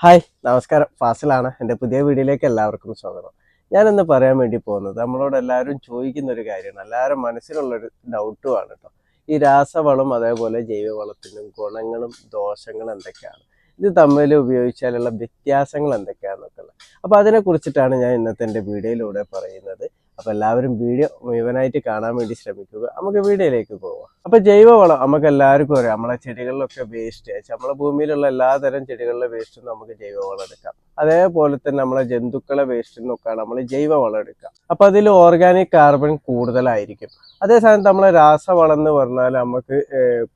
Hi നമസ്കാരം, ഫാസിലാണ്. എൻ്റെ പുതിയ വീഡിയോയിലേക്ക് എല്ലാവർക്കും സ്വാഗതം. ഞാനിന്ന് പറയാൻ വേണ്ടി പോകുന്നത് നമ്മളോട് എല്ലാവരും ചോദിക്കുന്ന ഒരു കാര്യമാണ്, എല്ലാവരും മനസ്സിലുള്ളൊരു ഡൗട്ടുമാണ് കേട്ടോ. ഈ രാസവളം അതേപോലെ ജൈവവളത്തിനും ഗുണങ്ങളും ദോഷങ്ങളും എന്തൊക്കെയാണ്, ഇത് തമ്മിൽ ഉപയോഗിച്ചാലുള്ള വ്യത്യാസങ്ങൾ എന്തൊക്കെയാണെന്നൊക്കെ ഉള്ളത്. അപ്പോൾ അതിനെക്കുറിച്ചിട്ടാണ് ഞാൻ ഇന്നത്തെ എൻ്റെ വീഡിയോയിലൂടെ പറയുന്നത്. അപ്പോൾ എല്ലാവരും വീഡിയോ മുഴുവനായിട്ട് കാണാൻ വേണ്ടി ശ്രമിക്കുക. നമുക്ക് വീഡിയോയിലേക്ക് പോവാം. അപ്പോൾ ജൈവവളം നമുക്ക് എല്ലാവർക്കും അറിയാം. നമ്മളെ ചെടികളിലൊക്കെ വേസ്റ്റ്, നമ്മളെ ഭൂമിയിലുള്ള എല്ലാതരം ചെടികളിലെ വേസ്റ്റ് നമുക്ക് ജൈവവളം എടുക്കാം. അതേപോലെ തന്നെ നമ്മളെ ജന്തുക്കളെ വേസ്റ്റ് നോക്കുകയാണ് നമ്മൾ ജൈവവളം എടുക്കാം. അപ്പോൾ അതിൽ ഓർഗാനിക് കാർബൺ കൂടുതലായിരിക്കും. അതേസമയത്ത് നമ്മളെ രാസവളം എന്ന് പറഞ്ഞാൽ നമുക്ക്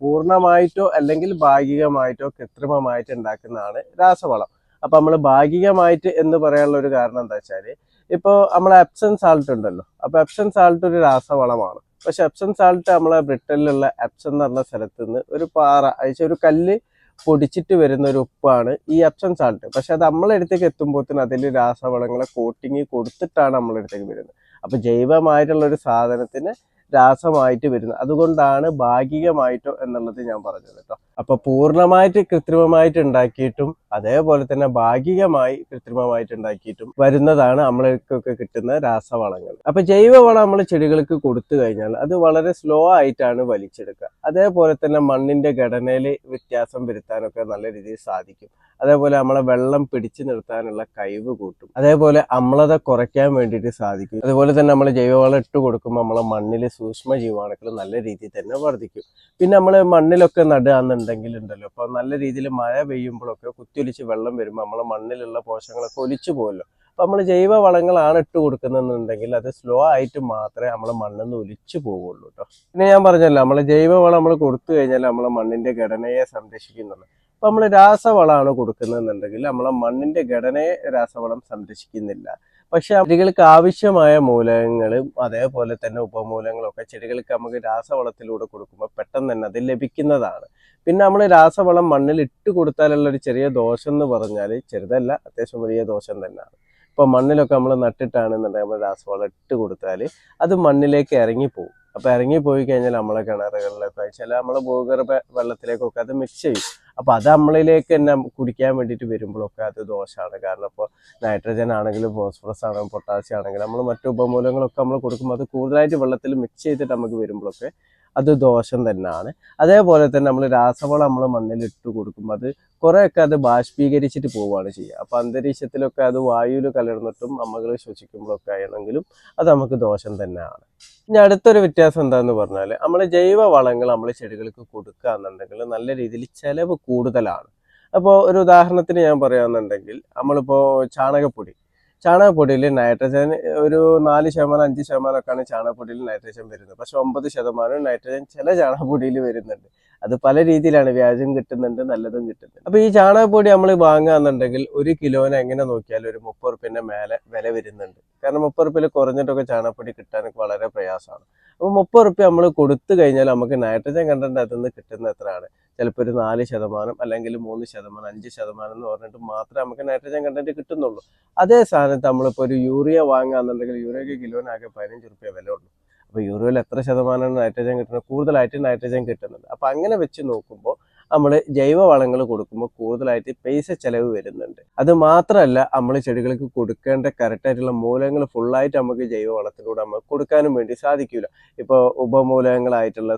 പൂർണ്ണമായിട്ടോ അല്ലെങ്കിൽ ഭാഗികമായിട്ടോ കൃത്രിമമായിട്ട് ഉണ്ടാക്കുന്നതാണ് രാസവളം. അപ്പൊ നമ്മൾ ഭാഗികമായിട്ട് എന്ന് പറയാനുള്ള ഒരു കാരണം എന്താ വെച്ചാൽ, ഇപ്പോൾ നമ്മളെ എപ്സം സാൾട്ട് ഉണ്ടല്ലോ. അപ്പൊ എപ്സം സാൾട്ട് ഒരു രാസവളമാണ്. പക്ഷെ എപ്സം സാൾട്ട് നമ്മളെ ബ്രിട്ടനിലുള്ള എപ്സം എന്ന് പറഞ്ഞ സ്ഥലത്ത് നിന്ന് ഒരു പാറ ഒരു കല്ല് പൊടിച്ചിട്ട് വരുന്ന ഒരു ഉപ്പാണ് ഈ എപ്സം സാൾട്ട്. പക്ഷെ അത് നമ്മളെ അടുത്തേക്ക് എത്തുമ്പോഴത്തേന് അതിൽ രാസവളങ്ങളെ കോട്ടിങ് കൊടുത്തിട്ടാണ് നമ്മളെ അടുത്തേക്ക് വരുന്നത്. അപ്പൊ ജൈവമായിട്ടുള്ള ഒരു സാധനത്തിന് രാസമായിട്ട് വരുന്നത്, അതുകൊണ്ടാണ് ഭാഗികമായിട്ടോ എന്നുള്ളത് ഞാൻ പറഞ്ഞത് കേട്ടോ. അപ്പൊ പൂർണ്ണമായിട്ട് കൃത്രിമമായിട്ട് ഉണ്ടാക്കിയിട്ടും അതേപോലെ തന്നെ ഭാഗികമായി കൃത്രിമമായിട്ട് ഉണ്ടാക്കിയിട്ടും വരുന്നതാണ് നമ്മൾക്കൊക്കെ കിട്ടുന്ന രാസവളങ്ങൾ. അപ്പൊ ജൈവവളം നമ്മൾ ചെടികൾക്ക് കൊടുത്തു കഴിഞ്ഞാൽ അത് വളരെ സ്ലോ ആയിട്ടാണ് വലിച്ചെടുക്കുക. അതേപോലെ തന്നെ മണ്ണിന്റെ ഘടനയിൽ വ്യത്യാസം വരുത്താനൊക്കെ നല്ല രീതിയിൽ സാധിക്കും. അതേപോലെ നമ്മളെ വെള്ളം പിടിച്ചു നിർത്താനുള്ള കഴിവ് കൂട്ടും. അതേപോലെ അമ്ലത കുറയ്ക്കാൻ വേണ്ടിയിട്ട് സാധിക്കും. അതുപോലെ തന്നെ നമ്മൾ ജൈവവളം ഇട്ട് കൊടുക്കുമ്പോൾ നമ്മളെ മണ്ണിൽ സൂക്ഷ്മ ജീവാണുക്കൾ നല്ല രീതിയിൽ തന്നെ വർദ്ധിക്കും. പിന്നെ നമ്മൾ മണ്ണിലൊക്കെ നടുകയാണെന്നുണ്ടെങ്കിൽ ഉണ്ടല്ലോ, അപ്പോൾ നല്ല രീതിയിൽ മഴ പെയ്യുമ്പോഴൊക്കെ കുത്തിയൊലിച്ച് വെള്ളം വരുമ്പോൾ നമ്മളെ മണ്ണിലുള്ള പോഷകങ്ങളൊക്കെ ഒലിച്ചു പോകുമല്ലോ. അപ്പോൾ നമ്മൾ ജൈവ വളങ്ങളാണ് ഇട്ട് കൊടുക്കുന്നുണ്ടെങ്കിൽ അത് സ്ലോ ആയിട്ട് മാത്രമേ നമ്മളെ മണ്ണിൽ നിന്ന് ഒലിച്ചു പോവുള്ളൂ കേട്ടോ. പിന്നെ ഞാൻ പറഞ്ഞല്ലോ, നമ്മളെ ജൈവവളം നമ്മൾ കൊടുത്തു കഴിഞ്ഞാൽ നമ്മളെ മണ്ണിന്റെ ഘടനയെ സംരക്ഷിക്കുന്നുള്ളൂ. അപ്പൊ നമ്മൾ രാസവളമാണ് കൊടുക്കുന്നതെന്നുണ്ടെങ്കിൽ നമ്മളെ മണ്ണിന്റെ ഘടനയെ രാസവളം സംരക്ഷിക്കുന്നില്ല. പക്ഷെ ചെടികൾക്ക് ആവശ്യമായ മൂലകങ്ങളും അതേപോലെ തന്നെ ഉപമൂലങ്ങളും ഒക്കെ ചെടികൾക്ക് നമുക്ക് രാസവളത്തിലൂടെ കൊടുക്കുമ്പോൾ പെട്ടെന്ന് തന്നെ അത് ലഭിക്കുന്നതാണ്. പിന്നെ നമ്മൾ രാസവളം മണ്ണിൽ ഇട്ട് കൊടുത്താലുള്ള ഒരു ചെറിയ ദോഷം എന്ന് പറഞ്ഞാൽ, ചെറുതല്ല, അത്യാവശ്യം വലിയ ദോഷം തന്നെയാണ്. ഇപ്പൊ മണ്ണിലൊക്കെ നമ്മൾ നട്ടിട്ടാണെന്നുണ്ടെങ്കിൽ നമ്മൾ രാസവളം ഇട്ട് കൊടുത്താൽ അത് മണ്ണിലേക്ക് ഇറങ്ങിപ്പോകും. അപ്പൊ ഇറങ്ങിപ്പോയി കഴിഞ്ഞാൽ നമ്മളെ കിണറുകളിലൊക്കെ ചില നമ്മളെ ഭൂഗർഭ വെള്ളത്തിലേക്കൊക്കെ അത് മിക്സ് ചെയ്യും. അപ്പൊ അത് നമ്മളിലേക്ക് തന്നെ കുടിക്കാൻ വേണ്ടിയിട്ട് വരുമ്പോഴൊക്കെ അത് ദോഷമാണ്. കാരണം ഇപ്പോൾ നൈട്രജൻ ആണെങ്കിലും ഫോസ്ഫറസ് ആണെങ്കിലും പൊട്ടാസ്യം ആണെങ്കിലും നമ്മൾ മറ്റു ഉപമൂലങ്ങളൊക്കെ നമ്മൾ കൊടുക്കുമ്പോൾ അത് കൂടുതലായിട്ട് വെള്ളത്തിൽ മിക്സ് ചെയ്തിട്ട് നമുക്ക് വരുമ്പോഴൊക്കെ അത് ദോഷം തന്നെയാണ്. അതേപോലെ തന്നെ നമ്മൾ രാസവളം നമ്മൾ മണ്ണിൽ ഇട്ട് കൊടുക്കുമ്പോൾ അത് കുറേയൊക്കെ അത് ബാഷ്പീകരിച്ചിട്ട് പോവുകയാണ് ചെയ്യുക. അപ്പോൾ അന്തരീക്ഷത്തിലൊക്കെ അത് വായുവിൽ കലർന്നിട്ടും നമ്മൾ ശ്വസിക്കുമ്പോഴൊക്കെ ആണെങ്കിലും അത് നമുക്ക് ദോഷം തന്നെയാണ്. ഇനി അടുത്തൊരു വ്യത്യാസം എന്താന്ന് പറഞ്ഞാൽ, നമ്മൾ ജൈവ വളങ്ങൾ നമ്മൾ ചെടികൾക്ക് കൊടുക്കുക എന്നുണ്ടെങ്കിൽ നല്ല രീതിയിൽ ചെലവ് കൂടുതലാണ്. അപ്പോൾ ഒരു ഉദാഹരണത്തിന് ഞാൻ പറയുകയാണെന്നുണ്ടെങ്കിൽ, നമ്മളിപ്പോൾ ചാണകപ്പൊടിയിൽ നൈട്രജൻ ഒരു 4% 5% ഒക്കെയാണ് ചാണകപ്പൊടിയിൽ നൈട്രജൻ വരുന്നത്. പക്ഷെ 9% നൈട്രജൻ ചില ചാണകപ്പൊടിയിൽ വരുന്നുണ്ട്. അത് പല രീതിയിലാണ്, വ്യാജം കിട്ടുന്നുണ്ട്, നല്ലതും കിട്ടുന്നുണ്ട്. അപ്പൊ ഈ ചാണകപ്പൊടി നമ്മൾ വാങ്ങുകയെന്നുണ്ടെങ്കിൽ ഒരു കിലോന് എങ്ങനെ നോക്കിയാലും ഒരു 30 റുപ്യന്റെ മേലെ വില വരുന്നുണ്ട്. കാരണം 30 റുപ്യയിൽ കുറഞ്ഞിട്ടൊക്കെ ചാണകപ്പൊടി കിട്ടാനൊക്കെ വളരെ പ്രയാസമാണ്. അപ്പോൾ 30 റുപ്യ നമ്മൾ കൊടുത്തു കഴിഞ്ഞാൽ നമുക്ക് നൈട്രജൻ കണ്ടന്റ് അതിൽ നിന്ന് കിട്ടുന്ന എത്രയാണ്? ചിലപ്പോൾ ഒരു 4% അല്ലെങ്കിൽ 3%, 5% എന്ന് പറഞ്ഞിട്ട് മാത്രമേ നമുക്ക് നൈട്രജൻ കണ്ടന്റ് കിട്ടുന്നുള്ളൂ. അതേ സ്ഥാനത്ത് നമ്മളിപ്പോൾ ഒരു യൂറിയ വാങ്ങുകയെന്നുണ്ടെങ്കിൽ യൂറിയക്ക് കിലോനാകെ 15 റുപ്യ വില ഉള്ളൂ. അപ്പോൾ യൂറിയയിൽ എത്ര ശതമാനമാണ് നൈട്രജൻ കിട്ടുന്നത്? കൂടുതലായിട്ട് നൈട്രജൻ കിട്ടുന്നുണ്ട്. അപ്പോൾ അങ്ങനെ വെച്ച് നോക്കുമ്പോൾ നമ്മൾ ജൈവ വളങ്ങൾ കൊടുക്കുമ്പോൾ കൂടുതലായിട്ട് പൈസ ചെലവ് വരുന്നുണ്ട്. അത് മാത്രമല്ല, നമ്മൾ ചെടികൾക്ക് കൊടുക്കേണ്ട കറക്റ്റായിട്ടുള്ള മൂലകങ്ങൾ ഫുള്ളായിട്ട് നമുക്ക് ജൈവ വളത്തിലൂടെ നമുക്ക് കൊടുക്കാനും വേണ്ടി സാധിക്കില്ല. ഇപ്പോൾ ഉപമൂലകങ്ങളായിട്ടുള്ള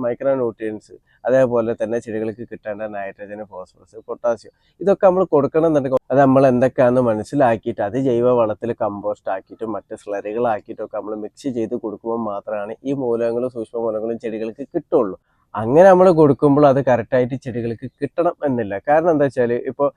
മൈക്രോ ന്യൂട്രിയൻസ്, അതേപോലെ തന്നെ ചെടികൾക്ക് കിട്ടേണ്ട നൈട്രജൻ, ഫോസ്ഫറസ്, പൊട്ടാസ്യം, ഇതൊക്കെ നമ്മൾ കൊടുക്കണം എന്നുണ്ടെങ്കിൽ അത് നമ്മൾ എന്തൊക്കെയാണെന്ന് മനസ്സിലാക്കിയിട്ട് അത് ജൈവ വളത്തിൽ കമ്പോസ്റ്റ് ആക്കിയിട്ടും മറ്റ് സ്ലറികളാക്കിയിട്ടൊക്കെ നമ്മൾ മിക്സ് ചെയ്ത് കൊടുക്കുമ്പോൾ മാത്രമാണ് ഈ മൂലകങ്ങളും സൂക്ഷ്മ മൂലകങ്ങളും ചെടികൾക്ക് കിട്ടുള്ളൂ. അങ്ങനെ നമ്മൾ കൊടുക്കുമ്പോൾ അത് കറക്റ്റായിട്ട് ചെടികൾക്ക് കിട്ടണം എന്നില്ല. കാരണം എന്താ വെച്ചാൽ, ഇപ്പോൾ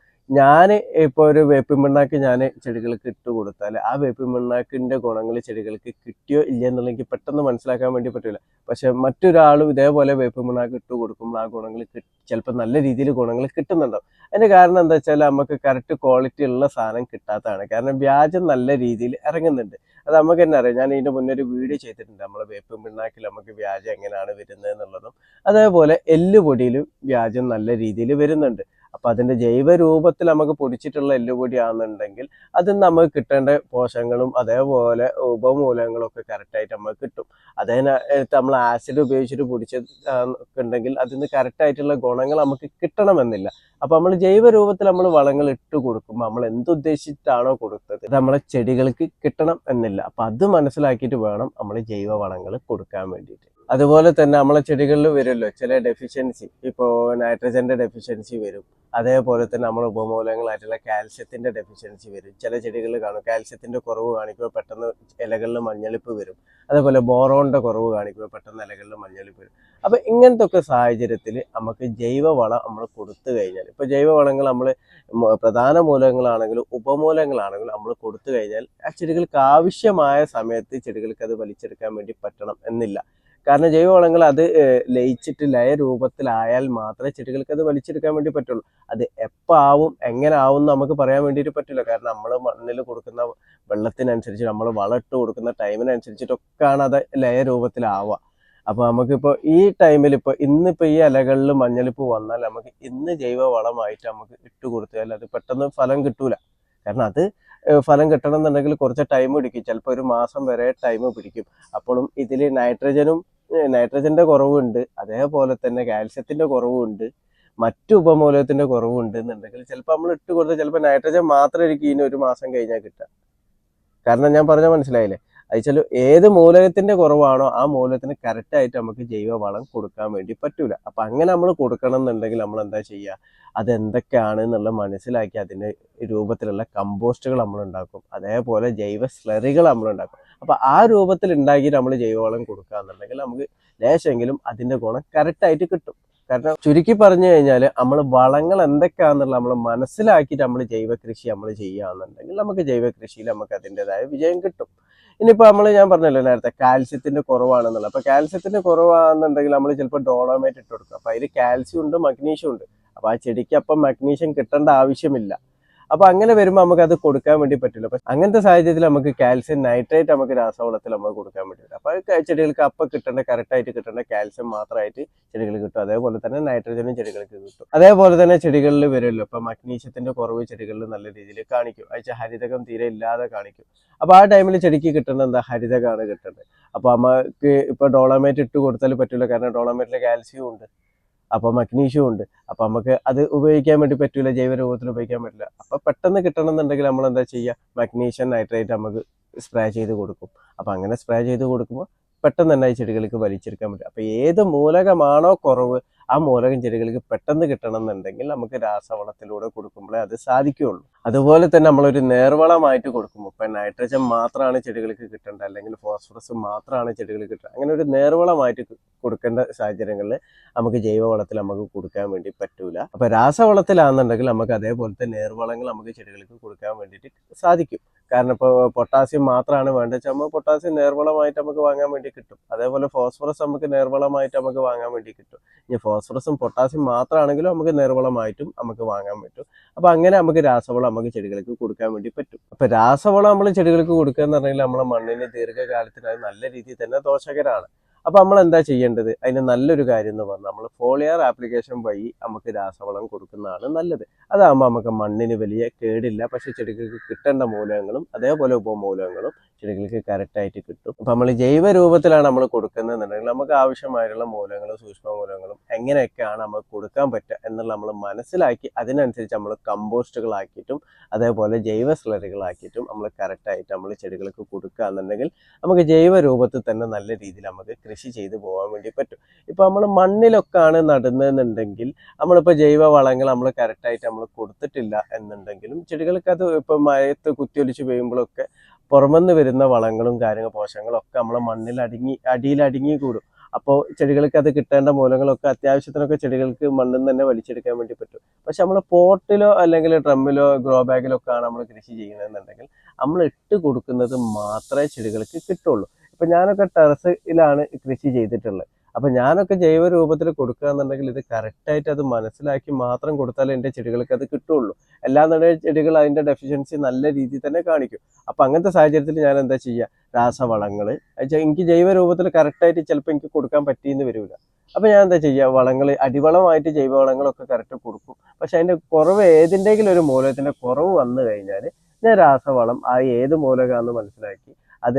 ഒരു വേപ്പിൻ പിണ്ണാക്ക് ഞാൻ ചെടികൾക്ക് ഇട്ട് കൊടുത്താൽ ആ വേപ്പിൻ പിണ്ണാക്കിന്റെ ഗുണങ്ങൾ ചെടികൾക്ക് കിട്ടിയോ ഇല്ല എന്നുള്ള എനിക്ക് പെട്ടെന്ന് മനസ്സിലാക്കാൻ വേണ്ടി പറ്റില്ല. പക്ഷെ മറ്റൊരാളും ഇതേപോലെ വേപ്പിൻ പിണ്ണാക്ക് ഇട്ട് കൊടുക്കുമ്പോൾ ആ ഗുണങ്ങൾ ചിലപ്പോൾ നല്ല രീതിയിൽ ഗുണങ്ങൾ കിട്ടുന്നുണ്ടാവും. അതിന്റെ കാരണം എന്താ വെച്ചാൽ, നമുക്ക് കറക്റ്റ് ക്വാളിറ്റി ഉള്ള സാധനം കിട്ടാത്തതാണ്. കാരണം വ്യാജം നല്ല രീതിയിൽ ഇറങ്ങുന്നുണ്ട്. അത് നമുക്ക് തന്നെ അറിയാം. ഞാൻ ഇതിന്റെ മുന്നേ ഒരു വീഡിയോ ചെയ്തിട്ടുണ്ട്, നമ്മളെ വേപ്പിൻ പിണ്ണാക്കിൽ നമുക്ക് വ്യാജം എങ്ങനെയാണ് വരുന്നത് എന്നുള്ളതും. അതേപോലെ എല്ലുപൊടിയിലും വ്യാജം നല്ല രീതിയിൽ വരുന്നുണ്ട്. അപ്പോൾ അതിൻ്റെ ജൈവ രൂപത്തിൽ നമുക്ക് പൊടിച്ചിട്ടുള്ള എല്ലുപൊടി ആണെന്നുണ്ടെങ്കിൽ അതിൽ നിന്ന് നമുക്ക് കിട്ടേണ്ട പോഷകങ്ങളും അതേപോലെ ഉപമൂലകങ്ങളും ഒക്കെ കറക്റ്റായിട്ട് നമുക്ക് കിട്ടും. അതിനകത്ത് നമ്മൾ ആസിഡ് ഉപയോഗിച്ചിട്ട് പൊടിച്ചിട്ടുണ്ടെങ്കിൽ അതിൽ നിന്ന് കറക്റ്റായിട്ടുള്ള ഗുണങ്ങൾ നമുക്ക് കിട്ടണമെന്നില്ല. അപ്പോൾ നമ്മൾ ജൈവ രൂപത്തിൽ നമ്മൾ വളങ്ങൾ ഇട്ട് കൊടുക്കുമ്പോൾ നമ്മൾ എന്തുദ്ദേശിച്ചിട്ടാണോ കൊടുത്തത് നമ്മളെ ചെടികൾക്ക് കിട്ടണം എന്നില്ല. അപ്പം അത് മനസ്സിലാക്കിയിട്ട് വേണം നമ്മൾ ജൈവ വളങ്ങൾ കൊടുക്കാൻ വേണ്ടിയിട്ട്. അതുപോലെ തന്നെ നമ്മളെ ചെടികളിൽ വരുമല്ലോ ചില ഡെഫിഷ്യൻസി, ഇപ്പോൾ നൈട്രജൻ്റെ ഡെഫിഷ്യൻസി വരും, അതേപോലെ തന്നെ നമ്മുടെ ഉപമൂലകങ്ങളായിട്ടുള്ള കാൽഷ്യത്തിൻ്റെ ഡെഫിഷ്യൻസി വരും. ചില ചെടികളിൽ കാണും കാൽഷ്യത്തിൻ്റെ കുറവ് കാണിക്കുമ്പോൾ പെട്ടെന്ന് ഇലകളിൽ മഞ്ഞളിപ്പ് വരും, അതേപോലെ ബോറോണിൻ്റെ കുറവ് കാണിക്കുമ്പോൾ പെട്ടെന്ന് ഇലകളിൽ മഞ്ഞളിപ്പ് വരും. അപ്പം ഇങ്ങനത്തെ ഒക്കെ സാഹചര്യത്തിൽ നമുക്ക് ജൈവവളം നമ്മൾ കൊടുത്തു കഴിഞ്ഞാൽ, ഇപ്പോൾ ജൈവവളങ്ങൾ നമ്മൾ പ്രധാന മൂലകങ്ങളാണെങ്കിലും ഉപമൂലകങ്ങളാണെങ്കിലും നമ്മൾ കൊടുത്തു കഴിഞ്ഞാൽ ആ ചെടികൾക്ക് ആവശ്യമായ സമയത്ത് ചെടികൾക്ക് അത് വലിച്ചെടുക്കാൻ വേണ്ടി പറ്റണം എന്നില്ല. കാരണം ജൈവവളങ്ങൾ അത് ലയിച്ചിട്ട് ലയ രൂപത്തിലായാൽ മാത്രമേ ചെടികൾക്ക് അത് വലിച്ചെടുക്കാൻ വേണ്ടി പറ്റുള്ളൂ. അത് എപ്പോൾ ആവും എങ്ങനെ ആവും എന്ന് നമുക്ക് പറയാൻ വേണ്ടിയിട്ട് പറ്റില്ല. കാരണം നമ്മൾ മണ്ണിൽ കൊടുക്കുന്ന വെള്ളത്തിനനുസരിച്ച് നമ്മൾ വളം ഇട്ട് കൊടുക്കുന്ന ടൈമിനനുസരിച്ചിട്ടൊക്കെയാണ് അത് ലയ രൂപത്തിലാവുക. അപ്പോൾ നമുക്കിപ്പോൾ ഈ ടൈമിൽ ഇന്നിപ്പോൾ ഈ ഇലകളിൽ മഞ്ഞളിപ്പ് വന്നാൽ നമുക്ക് ഇന്ന് ജൈവ വളമായിട്ട് നമുക്ക് ഇട്ട് കൊടുത്താൽ അത് പെട്ടെന്ന് ഫലം കിട്ടൂല. കാരണം അത് ഫലം കിട്ടണം എന്നുണ്ടെങ്കിൽ കുറച്ച് ടൈം പിടിക്കും, ചിലപ്പോൾ ഒരു മാസം വരെ ടൈം പിടിക്കും. അപ്പോഴും ഇതിൽ നൈട്രജൻ്റെ കുറവുണ്ട്, അതേപോലെ തന്നെ കാൽഷ്യത്തിൻ്റെ കുറവുണ്ട്, മറ്റു ഉപമൂലകത്തിൻ്റെ കുറവുണ്ട് എന്നുണ്ടെങ്കിൽ ചിലപ്പോൾ നമ്മൾ ഇട്ട് കൊടുത്താൽ ചിലപ്പോൾ നൈട്രജൻ മാത്രമായിരിക്കും ഇതിന് ഒരു മാസം കഴിഞ്ഞാൽ കിട്ടുക. കാരണം ഞാൻ പറഞ്ഞാൽ മനസ്സിലായില്ലേ, അയച്ചാൽ ഏത് മൂലകത്തിന്റെ കുറവാണോ ആ മൂലകത്തിന് കറക്റ്റായിട്ട് നമുക്ക് ജൈവ വളം കൊടുക്കാൻ വേണ്ടി പറ്റൂല. അപ്പം അങ്ങനെ നമ്മൾ കൊടുക്കണം എന്നുണ്ടെങ്കിൽ നമ്മൾ എന്താ ചെയ്യുക, അതെന്തൊക്കെയാണ് എന്നുള്ള മനസ്സിലാക്കി അതിൻ്റെ രൂപത്തിലുള്ള കമ്പോസ്റ്റുകൾ നമ്മൾ ഉണ്ടാക്കും, അതേപോലെ ജൈവ സ്ലറികൾ നമ്മൾ ഉണ്ടാക്കും. അപ്പം ആ രൂപത്തിൽ ഉണ്ടാക്കി നമ്മൾ ജൈവവളം കൊടുക്കുക എന്നുണ്ടെങ്കിൽ നമുക്ക് ലേശമെങ്കിലും അതിൻ്റെ ഗുണം കറക്റ്റായിട്ട് കിട്ടും. കാരണം ചുരുക്കി പറഞ്ഞു കഴിഞ്ഞാൽ നമ്മൾ വളങ്ങൾ എന്തൊക്കെയാണെന്നുള്ള നമ്മൾ മനസ്സിലാക്കിയിട്ട് നമ്മൾ ജൈവ കൃഷി നമ്മൾ ചെയ്യുകയാണെന്നുണ്ടെങ്കിൽ നമുക്ക് ജൈവ കൃഷിയിൽ നമുക്ക് അതിൻ്റെതായ വിജയം കിട്ടും. ഇനിയിപ്പോൾ ഞാൻ പറഞ്ഞല്ലോ നേരത്തെ കാൽസ്യത്തിന്റെ കുറവാണെന്നുള്ളത്. അപ്പോൾ കാൽസ്യത്തിന്റെ കുറവാണെന്നുണ്ടെങ്കിൽ നമ്മൾ ചിലപ്പോൾ ഡോളോമേറ്റ് ഇട്ട് കൊടുക്കും. അപ്പോൾ അതിൽ കാൽസ്യം ഉണ്ട്, മഗ്നീഷ്യം ഉണ്ട്. അപ്പോൾ ആ ചെടിക്ക് അപ്പം മഗ്നീഷ്യം കിട്ടേണ്ട ആവശ്യമില്ല. അപ്പോൾ അങ്ങനെ വരുമ്പോൾ നമുക്ക് അത് കൊടുക്കാൻ വേണ്ടി പറ്റില്ല. അപ്പം അങ്ങനത്തെ സാഹചര്യത്തിൽ നമുക്ക് കാൽസ്യം നൈട്രേറ്റ് നമുക്ക് രാസവളത്തിൽ നമുക്ക് കൊടുക്കാൻ പറ്റില്ല. അപ്പോൾ ചെടികൾക്ക് അപ്പം കിട്ടേണ്ട കറക്റ്റായിട്ട് കിട്ടേണ്ട കാൽസ്യം മാത്രമായിട്ട് ചെടികൾക്ക് കിട്ടും. അതേപോലെ തന്നെ നൈട്രജനും ചെടികൾക്ക് കിട്ടും. അതേപോലെ തന്നെ ചെടികളിൽ വരുമല്ലോ ഇപ്പം മഗ്നീഷ്യത്തിന്റെ കുറവ് ചെടികളിൽ നല്ല രീതിയിൽ കാണിക്കും. അയച്ചാൽ ഹരിതകം തീരെ ഇല്ലാതെ കാണിക്കും. അപ്പോൾ ആ ടൈമിൽ ചെടിക്ക് കിട്ടേണ്ട എന്താ, ഹരിതകമാണ് കിട്ടേണ്ടത്. അപ്പോൾ നമുക്ക് ഇപ്പോൾ ഡോളോമേറ്റ് ഇട്ട് കൊടുത്താൽ പറ്റില്ല, കാരണം ഡോളോമേറ്റിൽ കാൽസ്യം ഉണ്ട്, അപ്പോൾ മഗ്നീഷ്യം ഉണ്ട്. അപ്പോൾ നമുക്ക് അത് ഉപയോഗിക്കാൻ വേണ്ടി പറ്റില്ല, ജൈവ രൂപത്തിൽ ഉപയോഗിക്കാൻ പറ്റില്ല. അപ്പോൾ പെട്ടെന്ന് കിട്ടണം എന്നുണ്ടെങ്കിൽ നമ്മൾ എന്താ ചെയ്യുക, മഗ്നീഷ്യം നൈട്രേറ്റ് നമുക്ക് സ്പ്രേ ചെയ്ത് കൊടുക്കും. അപ്പോൾ അങ്ങനെ സ്പ്രേ ചെയ്ത് കൊടുക്കുമ്പോൾ പെട്ടെന്ന് തന്നെ ഈ ചെടികൾക്ക് വലിച്ചെടുക്കാൻ പറ്റും. അപ്പോൾ ഏത് മൂലകമാണോ കുറവ് ആ മൂലകം ചെടികൾക്ക് പെട്ടെന്ന് കിട്ടണം എന്നുണ്ടെങ്കിൽ നമുക്ക് രാസവളത്തിലൂടെ കൊടുക്കുമ്പോഴേ അത് സാധിക്കുകയുള്ളൂ. അതുപോലെ തന്നെ നമ്മളൊരു നേർവളമായിട്ട് കൊടുക്കുമ്പോൾ ഇപ്പം നൈട്രജൻ മാത്രമാണ് ചെടികൾക്ക് കിട്ടേണ്ടത്, അല്ലെങ്കിൽ ഫോസ്ഫറസ് മാത്രമാണ് ചെടികൾക്ക് കിട്ടുക, അങ്ങനെ ഒരു നേർവളമായിട്ട് കൊടുക്കേണ്ട സാഹചര്യങ്ങളിൽ നമുക്ക് ജൈവവളത്തിൽ നമുക്ക് കൊടുക്കാൻ വേണ്ടി പറ്റൂല. അപ്പോൾ രാസവളത്തിലാണെന്നുണ്ടെങ്കിൽ നമുക്ക് അതേപോലത്തെ നേർവളങ്ങൾ നമുക്ക് ചെടികൾക്ക് കൊടുക്കാൻ വേണ്ടിയിട്ട് സാധിക്കും. കാരണം ഇപ്പോൾ പൊട്ടാസ്യം മാത്രമാണ് വേണ്ടത് വെച്ചാൽ നമുക്ക് പൊട്ടാസ്യം നേർവളമായിട്ട് നമുക്ക് വാങ്ങാൻ വേണ്ടി കിട്ടും. അതേപോലെ ഫോസ്ഫറസ് നമുക്ക് നേർവളമായിട്ട് നമുക്ക് വാങ്ങാൻ വേണ്ടി കിട്ടും. ഇനി ഫോസ്ഫറസും പൊട്ടാസ്യം മാത്രമാണെങ്കിലും നമുക്ക് നേർവളമായിട്ടും നമുക്ക് വാങ്ങാൻ പറ്റും. അപ്പോൾ അങ്ങനെ നമുക്ക് രാസവളം നമുക്ക് ചെടികൾക്ക് കൊടുക്കാൻ വേണ്ടി പറ്റും. അപ്പോൾ രാസവളം നമ്മൾ ചെടികൾക്ക് കൊടുക്കുക എന്ന് പറഞ്ഞാൽ നമ്മളെ മണ്ണിന് ദീർഘകാലത്തിന് അത് നല്ല രീതിയിൽ തന്നെ ദോഷകരമാണ്. അപ്പോൾ നമ്മൾ എന്താ ചെയ്യേണ്ടത്, അതിന് നല്ലൊരു കാര്യം എന്ന് പറഞ്ഞാൽ നമ്മൾ ഫോളിയർ ആപ്ലിക്കേഷൻ വഴി നമുക്ക് രാസവളം കൊടുക്കുന്നതാണ് നല്ലത്. അതാകുമ്പോൾ നമുക്ക് മണ്ണിന് വലിയ കേടില്ല, പക്ഷേ ചെടികൾക്ക് കിട്ടേണ്ട മൂലകങ്ങളും അതേപോലെ ഉപമൂലകങ്ങളും ചെടികൾക്ക് കറക്റ്റായിട്ട് കിട്ടും. അപ്പം നമ്മൾ ജൈവ രൂപത്തിലാണ് നമ്മൾ കൊടുക്കുന്നതെന്നുണ്ടെങ്കിൽ നമുക്ക് ആവശ്യമായിട്ടുള്ള മൂലകങ്ങളും സൂക്ഷ്മ മൂലകങ്ങളും എങ്ങനെയൊക്കെയാണ് നമുക്ക് കൊടുക്കാൻ പറ്റുക എന്നുള്ള നമ്മൾ മനസ്സിലാക്കി അതിനനുസരിച്ച് നമ്മൾ കമ്പോസ്റ്റുകളാക്കിയിട്ടും അതേപോലെ ജൈവ സ്ലറികളാക്കിയിട്ടും നമ്മൾ കറക്റ്റായിട്ട് നമ്മൾ ചെടികൾക്ക് കൊടുക്കുക എന്നുണ്ടെങ്കിൽ നമുക്ക് ജൈവ രൂപത്തിൽ തന്നെ നല്ല രീതിയിൽ നമുക്ക് കൃഷി ചെയ്ത് പോകാൻ വേണ്ടി പറ്റും. ഇപ്പോൾ നമ്മൾ മണ്ണിലൊക്കെയാണ് നടുന്നതെന്നുണ്ടെങ്കിൽ നമ്മളിപ്പോൾ ജൈവ വളങ്ങൾ നമ്മൾ കറക്റ്റായിട്ട് നമ്മൾ കൊടുത്തിട്ടില്ല എന്നുണ്ടെങ്കിലും ചെടികൾക്ക് അത് ഇപ്പം മഴയത്ത് കുത്തിയൊലിച്ച് പെയ്യുമ്പോഴൊക്കെ പുറമെന്ന് വരുന്ന വളങ്ങളും പോഷകങ്ങളും ഒക്കെ നമ്മളെ മണ്ണിൽ അടിയിൽ അടിങ്ങി കൂടും. അപ്പോൾ ചെടികൾക്ക് അത് കിട്ടേണ്ട മൂലങ്ങളൊക്കെ അത്യാവശ്യത്തിനൊക്കെ ചെടികൾക്ക് മണ്ണിൽ നിന്ന് തന്നെ വലിച്ചെടുക്കാൻ വേണ്ടി പറ്റും. പക്ഷെ നമ്മൾ പോട്ടിലോ അല്ലെങ്കിൽ ഡ്രമ്മിലോ ഗ്രോ ബാഗിലോ ഒക്കെ ആണ് നമ്മൾ കൃഷി ചെയ്യുന്നതെന്നുണ്ടെങ്കിൽ നമ്മൾ ഇട്ട് കൊടുക്കുന്നത് മാത്രമേ ചെടികൾക്ക് കിട്ടുള്ളൂ. ഇപ്പം ഞാനൊക്കെ ടെറസിലാണ് കൃഷി ചെയ്തിട്ടുള്ളത്. അപ്പം ഞാനൊക്കെ ജൈവ രൂപത്തിൽ കൊടുക്കുക എന്നുണ്ടെങ്കിൽ ഇത് കറക്റ്റായിട്ട് അത് മനസ്സിലാക്കി മാത്രം കൊടുത്താലേ എൻ്റെ ചെടികൾക്ക് അത് കിട്ടുള്ളൂ. അല്ലാന്നുണ്ടെങ്കിൽ ചെടികൾ അതിൻ്റെ ഡെഫിഷ്യൻസി നല്ല രീതിയിൽ തന്നെ കാണിക്കും. അപ്പം അങ്ങനത്തെ സാഹചര്യത്തിൽ ഞാൻ എന്താ ചെയ്യുക, രാസവളങ്ങൾ എനിക്ക് ജൈവ രൂപത്തിൽ കറക്റ്റായിട്ട് ചിലപ്പോൾ എനിക്ക് കൊടുക്കാൻ പറ്റിയെന്ന് വരില്ല. അപ്പോൾ ഞാൻ എന്താ ചെയ്യുക, വളങ്ങൾ അടിവളമായിട്ട് ജൈവവളങ്ങളൊക്കെ കറക്റ്റ് കൊടുക്കും. പക്ഷെ അതിൻ്റെ കുറവ് ഏതിൻ്റെങ്കിലും ഒരു മൂലകത്തിൻ്റെ കുറവ് വന്നു കഴിഞ്ഞാൽ ഞാൻ രാസവളം ആ ഏത് മൂലകമാണെന്ന് മനസ്സിലാക്കി അത്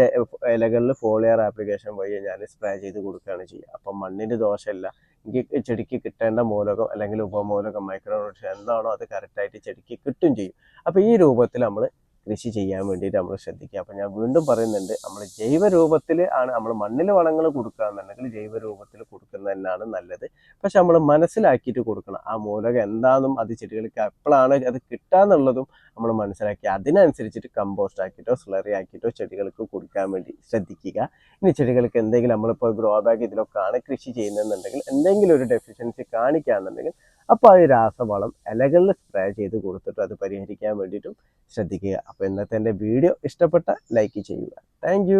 ഇലകളിൽ ഫോളിയർ ആപ്ലിക്കേഷൻ വഴി ഞാൻ സ്പ്രേ ചെയ്ത് കൊടുക്കുകയാണ് ചെയ്യുക. അപ്പം മണ്ണിന് ദോഷമില്ല, എനിക്ക് ചെടിക്ക് കിട്ടേണ്ട മൂലകം അല്ലെങ്കിൽ ഉപമൂലകം മൈക്രോന്യൂട്രിയൻ എന്താണോ അത് കറക്റ്റായിട്ട് ചെടിക്ക് കിട്ടും ചെയ്യും. അപ്പോൾ ഈ രൂപത്തിൽ നമ്മൾ കൃഷി ചെയ്യാൻ വേണ്ടിയിട്ട് നമ്മൾ ശ്രദ്ധിക്കുക. അപ്പം ഞാൻ വീണ്ടും പറയുന്നുണ്ട്, നമ്മൾ ജൈവ രൂപത്തിൽ ആണ് നമ്മൾ മണ്ണിൽ വളങ്ങൾ കൊടുക്കുക എന്നുണ്ടെങ്കിൽ ജൈവ രൂപത്തിൽ കൊടുക്കുന്നത് തന്നെയാണ് നല്ലത്. പക്ഷെ നമ്മൾ മനസ്സിലാക്കിയിട്ട് കൊടുക്കണം, ആ മൂലകം എന്താണെന്നും അത് ചെടികൾക്ക് എപ്പോഴാണ് അത് കിട്ടാന്നുള്ളതും നമ്മൾ മനസ്സിലാക്കി അതിനനുസരിച്ചിട്ട് കമ്പോസ്റ്റ് ആക്കിയിട്ടോ സ്ലറി ആക്കിയിട്ടോ ചെടികൾക്ക് കൊടുക്കാൻ വേണ്ടി ശ്രദ്ധിക്കുക. ഇനി ചെടികൾക്ക് എന്തെങ്കിലും നമ്മളിപ്പോൾ ഗ്രോ ബാഗ് ഇതിലൊക്കെയാണ് കൃഷി ചെയ്യുന്നതെന്നുണ്ടെങ്കിൽ എന്തെങ്കിലും ഒരു ഡെഫിഷ്യൻസി കാണിക്കുകയാണെന്നുണ്ടെങ്കിൽ അപ്പോൾ അത് രാസവളം ഇലകളിൽ സ്പ്രേ ചെയ്ത് കൊടുത്തിട്ട് അത് പരിഹരിക്കാൻ വേണ്ടിയിട്ടും ശ്രദ്ധിക്കുക. അപ്പോൾ ഇന്നത്തെ എൻ്റെ വീഡിയോ ഇഷ്ടപ്പെട്ട ലൈക്ക് ചെയ്യുക. താങ്ക്